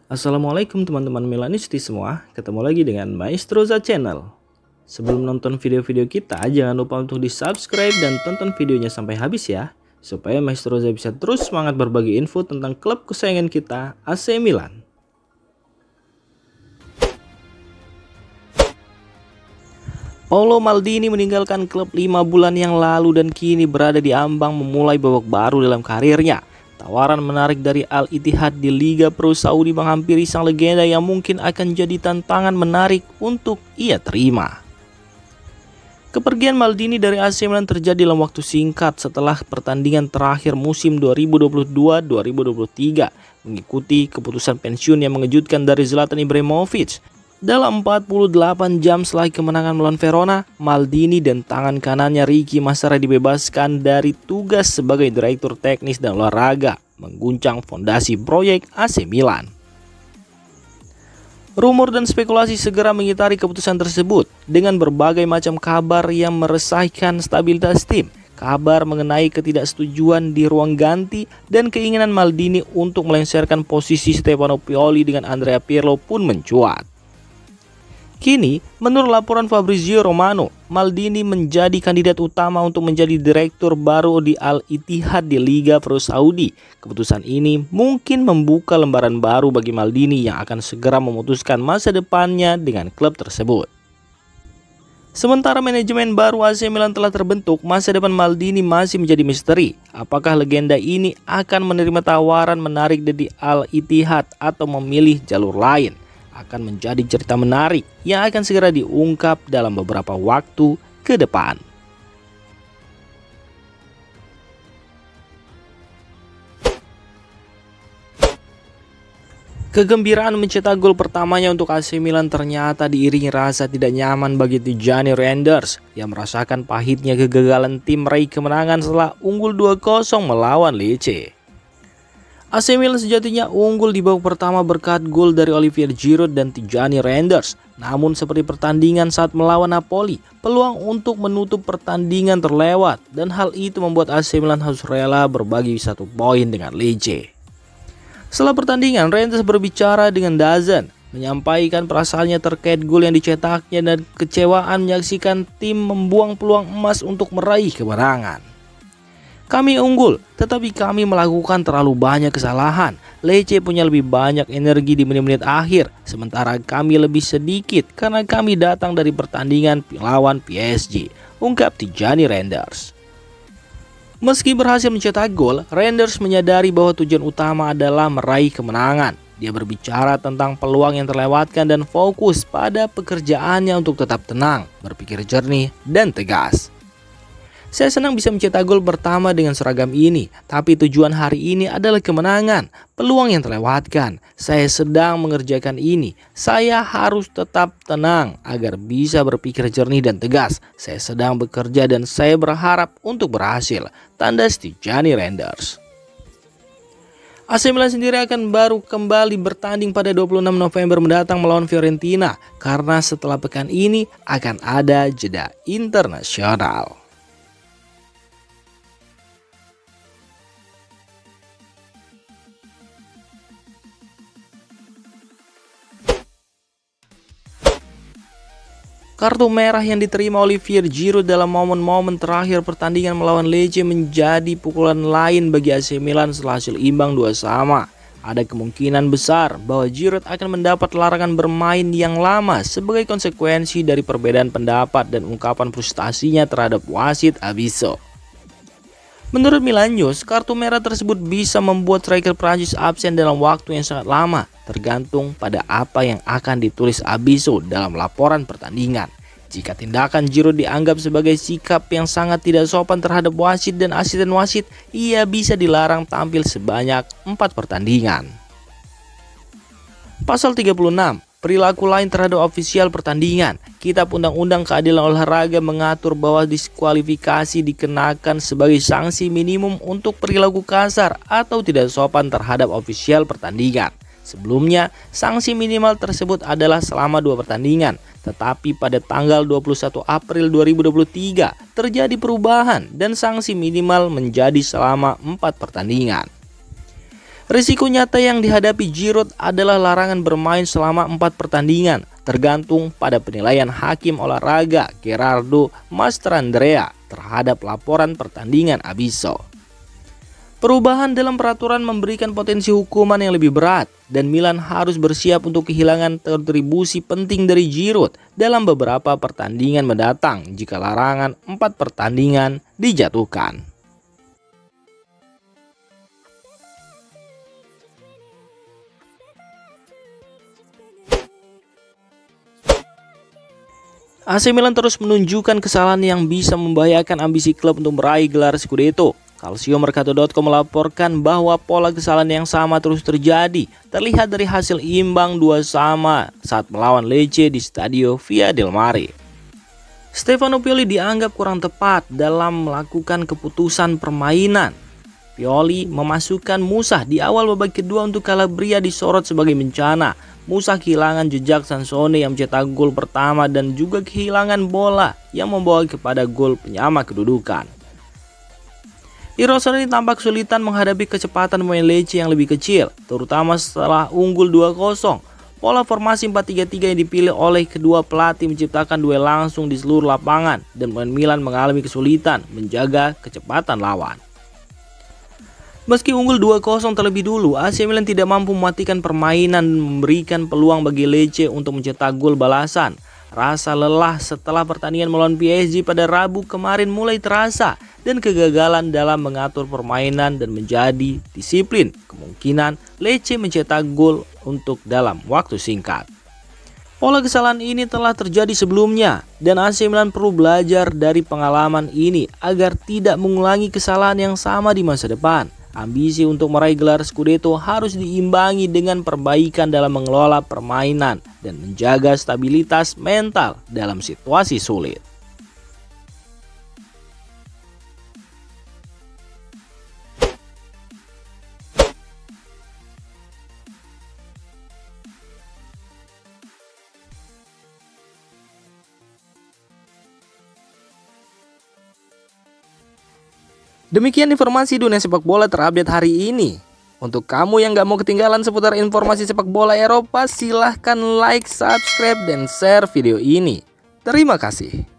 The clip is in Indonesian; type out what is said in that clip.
Assalamualaikum teman-teman Milanisti semua, ketemu lagi dengan Maestroza Channel. Sebelum nonton video-video kita, jangan lupa untuk di subscribe dan tonton videonya sampai habis ya, supaya Maestroza bisa terus semangat berbagi info tentang klub kesayangan kita, AC Milan. Paolo Maldini meninggalkan klub 5 bulan yang lalu dan kini berada di ambang memulai babak baru dalam karirnya. Tawaran menarik dari Al-Ittihad di Liga Pro Saudi menghampiri sang legenda yang mungkin akan jadi tantangan menarik untuk ia terima. Kepergian Maldini dari AC Milan terjadi dalam waktu singkat setelah pertandingan terakhir musim 2022-2023 mengikuti keputusan pensiun yang mengejutkan dari Zlatan Ibrahimovic. Dalam 48 jam setelah kemenangan melawan Verona, Maldini dan tangan kanannya Ricky Massara dibebaskan dari tugas sebagai direktur teknis dan olahraga, mengguncang fondasi proyek AC Milan. Rumor dan spekulasi segera mengitari keputusan tersebut dengan berbagai macam kabar yang meresahkan stabilitas tim. Kabar mengenai ketidaksetujuan di ruang ganti dan keinginan Maldini untuk melengsarkan posisi Stefano Pioli dengan Andrea Pirlo pun mencuat. Kini, menurut laporan Fabrizio Romano, Maldini menjadi kandidat utama untuk menjadi direktur baru di Al-Ittihad di Liga Pro Saudi. Keputusan ini mungkin membuka lembaran baru bagi Maldini yang akan segera memutuskan masa depannya dengan klub tersebut. Sementara manajemen baru AC Milan telah terbentuk, masa depan Maldini masih menjadi misteri. Apakah legenda ini akan menerima tawaran menarik dari Al-Ittihad atau memilih jalur lain? Akan menjadi cerita menarik yang akan segera diungkap dalam beberapa waktu ke depan. Kegembiraan mencetak gol pertamanya untuk AC Milan ternyata diiringi rasa tidak nyaman bagi Tijani Reinders yang merasakan pahitnya kegagalan tim meraih kemenangan setelah unggul 2-0 melawan Lecce. AC Milan sejatinya unggul di babak pertama berkat gol dari Olivier Giroud dan Tijani Reinders. Namun seperti pertandingan saat melawan Napoli, peluang untuk menutup pertandingan terlewat dan hal itu membuat AC Milan harus rela berbagi 1 poin dengan Lecce. Setelah pertandingan, Reinders berbicara dengan DAZN, menyampaikan perasaannya terkait gol yang dicetaknya dan kekecewaan menyaksikan tim membuang peluang emas untuk meraih kemenangan. Kami unggul, tetapi kami melakukan terlalu banyak kesalahan. Lecce punya lebih banyak energi di menit-menit akhir, sementara kami lebih sedikit karena kami datang dari pertandingan lawan PSG, ungkap Tijani Reinders. Meski berhasil mencetak gol, Reinders menyadari bahwa tujuan utama adalah meraih kemenangan. Dia berbicara tentang peluang yang terlewatkan dan fokus pada pekerjaannya untuk tetap tenang, berpikir jernih, dan tegas. Saya senang bisa mencetak gol pertama dengan seragam ini, tapi tujuan hari ini adalah kemenangan, peluang yang terlewatkan. Saya sedang mengerjakan ini. Saya harus tetap tenang agar bisa berpikir jernih dan tegas. Saya sedang bekerja dan saya berharap untuk berhasil, tandas Tijani Reinders. AC Milan sendiri akan baru kembali bertanding pada 26 November mendatang melawan Fiorentina, karena setelah pekan ini akan ada jeda internasional. Kartu merah yang diterima Olivier Giroud dalam momen-momen terakhir pertandingan melawan Lecce menjadi pukulan lain bagi AC Milan setelah hasil imbang 2-2. Ada kemungkinan besar bahwa Giroud akan mendapat larangan bermain yang lama sebagai konsekuensi dari perbedaan pendapat dan ungkapan frustasinya terhadap wasit Abiso. Menurut Milan News, kartu merah tersebut bisa membuat striker Prancis absen dalam waktu yang sangat lama, tergantung pada apa yang akan ditulis Abiso dalam laporan pertandingan. Jika tindakan Giroud dianggap sebagai sikap yang sangat tidak sopan terhadap wasit dan asisten wasit, ia bisa dilarang tampil sebanyak 4 pertandingan. Pasal 36. Perilaku lain terhadap ofisial pertandingan. Kitab Undang-Undang Keadilan Olahraga mengatur bahwa diskualifikasi dikenakan sebagai sanksi minimum untuk perilaku kasar atau tidak sopan terhadap ofisial pertandingan. Sebelumnya, sanksi minimal tersebut adalah selama 2 pertandingan, tetapi pada tanggal 21 April 2023 terjadi perubahan dan sanksi minimal menjadi selama 4 pertandingan. Risiko nyata yang dihadapi Giroud adalah larangan bermain selama 4 pertandingan, tergantung pada penilaian hakim olahraga Gerardo Mastrandrea terhadap laporan pertandingan Abisso. Perubahan dalam peraturan memberikan potensi hukuman yang lebih berat, dan Milan harus bersiap untuk kehilangan kontribusi penting dari Giroud dalam beberapa pertandingan mendatang jika larangan 4 pertandingan dijatuhkan. AC Milan terus menunjukkan kesalahan yang bisa membahayakan ambisi klub untuk meraih gelar Scudetto. Calciomercato.com melaporkan bahwa pola kesalahan yang sama terus terjadi, terlihat dari hasil imbang 2-2 saat melawan Lecce di Stadio Via del Mare. Stefano Pioli dianggap kurang tepat dalam melakukan keputusan permainan. Pioli memasukkan Musah di awal babak kedua untuk Calabria disorot sebagai bencana. Musah kehilangan jejak Sansone yang mencetak gol pertama dan juga kehilangan bola yang membawa kepada gol penyama kedudukan. I Rossoneri tampak kesulitan menghadapi kecepatan pemain Lecce yang lebih kecil, terutama setelah unggul 2-0. Pola formasi 4-3-3 yang dipilih oleh kedua pelatih menciptakan duel langsung di seluruh lapangan dan pemain Milan mengalami kesulitan menjaga kecepatan lawan. Meski unggul 2-0 terlebih dulu, AC Milan tidak mampu mematikan permainan dan memberikan peluang bagi Lecce untuk mencetak gol balasan. Rasa lelah setelah pertandingan melawan PSG pada Rabu kemarin mulai terasa, dan kegagalan dalam mengatur permainan dan menjadi disiplin kemungkinan Lecce mencetak gol untuk dalam waktu singkat. Pola kesalahan ini telah terjadi sebelumnya, dan AC Milan perlu belajar dari pengalaman ini agar tidak mengulangi kesalahan yang sama di masa depan. Ambisi untuk meraih gelar Scudetto harus diimbangi dengan perbaikan dalam mengelola permainan dan menjaga stabilitas mental dalam situasi sulit. Demikian informasi dunia sepak bola terupdate hari ini. Untuk kamu yang gak mau ketinggalan seputar informasi sepak bola Eropa, silahkan like, subscribe, dan share video ini. Terima kasih.